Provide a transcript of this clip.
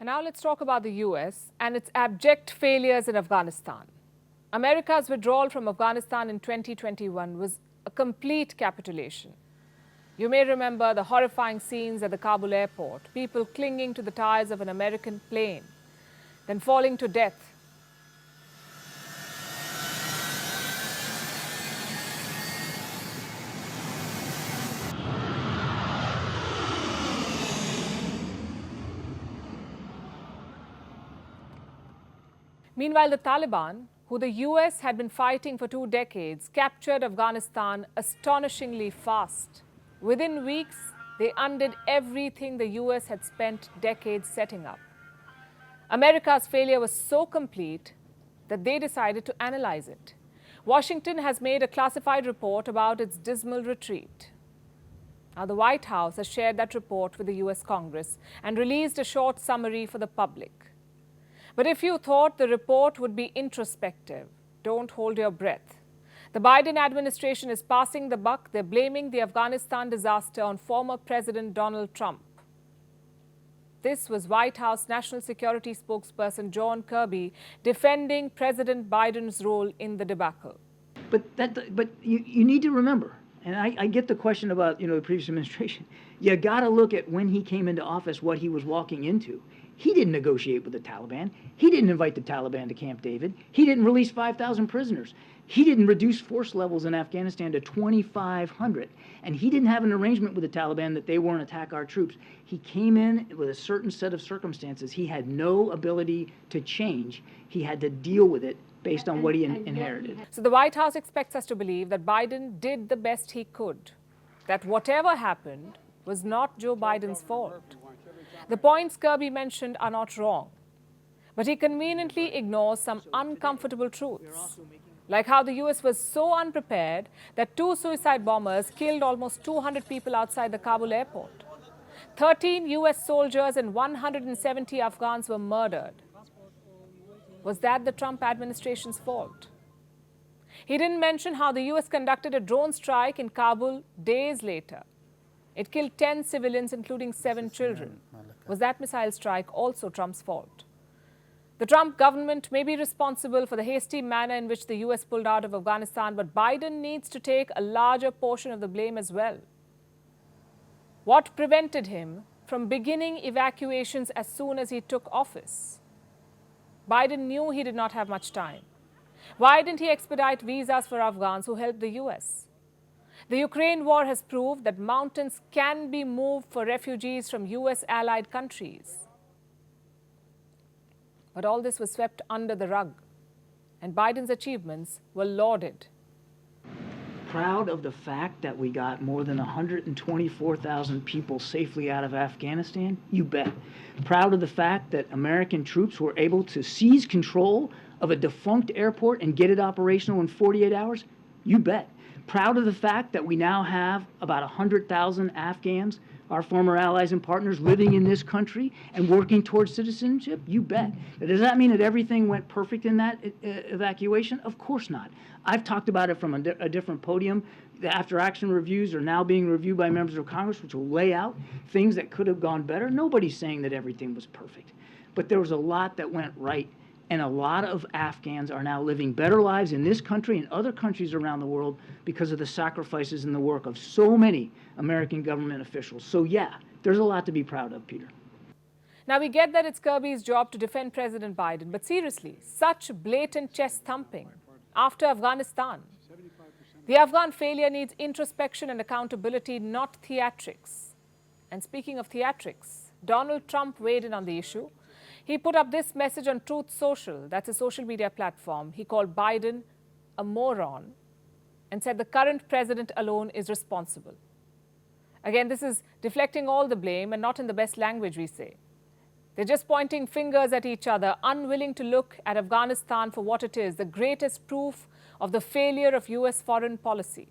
And now let's talk about the US and its abject failures in Afghanistan. America's withdrawal from Afghanistan in 2021 was a complete capitulation. You may remember the horrifying scenes at the Kabul airport, people clinging to the tires of an American plane, then falling to death. Meanwhile, the Taliban, who the US had been fighting for 2 decades, captured Afghanistan astonishingly fast. Within weeks, they undid everything the US had spent decades setting up. America's failure was so complete that they decided to analyze it. Washington has made a classified report about its dismal retreat. Now, the White House has shared that report with the US Congress and released a short summary for the public. But if you thought the report would be introspective, don't hold your breath. The Biden administration is passing the buck. They're blaming the Afghanistan disaster on former President Donald Trump. This was White House National Security spokesperson John Kirby defending President Biden's role in the debacle. But you need to remember, and I get the question about the previous administration. You got to look at when he came into office, what he was walking into. He didn't negotiate with the Taliban. He didn't invite the Taliban to Camp David. He didn't release 5,000 prisoners. He didn't reduce force levels in Afghanistan to 2,500. And he didn't have an arrangement with the Taliban that they won't attack our troops. He came in with a certain set of circumstances. He had no ability to change. He had to deal with it based on what he inherited. So the White House expects us to believe that Biden did the best he could, that whatever happened was not Joe Biden's fault. The points Kirby mentioned are not wrong, but he conveniently ignores some uncomfortable truths, like how the US was so unprepared that 2 suicide bombers killed almost 200 people outside the Kabul airport. 13 US soldiers and 170 Afghans were murdered. Was that the Trump administration's fault? He didn't mention how the US conducted a drone strike in Kabul days later. It killed 10 civilians, including 7 children. Was that missile strike also Trump's fault? The Trump government may be responsible for the hasty manner in which the US pulled out of Afghanistan, but Biden needs to take a larger portion of the blame as well. What prevented him from beginning evacuations as soon as he took office? Biden knew he did not have much time. Why didn't he expedite visas for Afghans who helped the US? The Ukraine war has proved that mountains can be moved for refugees from US allied countries. But all this was swept under the rug, and Biden's achievements were lauded. Proud of the fact that we got more than 124,000 people safely out of Afghanistan? You bet. Proud of the fact that American troops were able to seize control of a defunct airport and get it operational in 48 hours? You bet. Proud of the fact that we now have about 100,000 Afghans, our former allies and partners, living in this country and working towards citizenship? You bet. Does that mean that everything went perfect in that evacuation? Of course not. I've talked about it from a different podium. The after-action reviews are now being reviewed by members of Congress, which will lay out things that could have gone better. Nobody's saying that everything was perfect. But there was a lot that went right. And a lot of Afghans are now living better lives in this country and other countries around the world because of the sacrifices and the work of so many American government officials. So yeah, there's a lot to be proud of, Peter. Now, we get that it's Kirby's job to defend President Biden, but seriously, such blatant chest thumping after Afghanistan. The Afghan failure needs introspection and accountability, not theatrics. And speaking of theatrics, Donald Trump weighed in on the issue. He put up this message on Truth Social, that's a social media platform. He called Biden a moron and said the current president alone is responsible. Again, this is deflecting all the blame and not in the best language, we say. They're just pointing fingers at each other, unwilling to look at Afghanistan for what it is, the greatest proof of the failure of US foreign policy.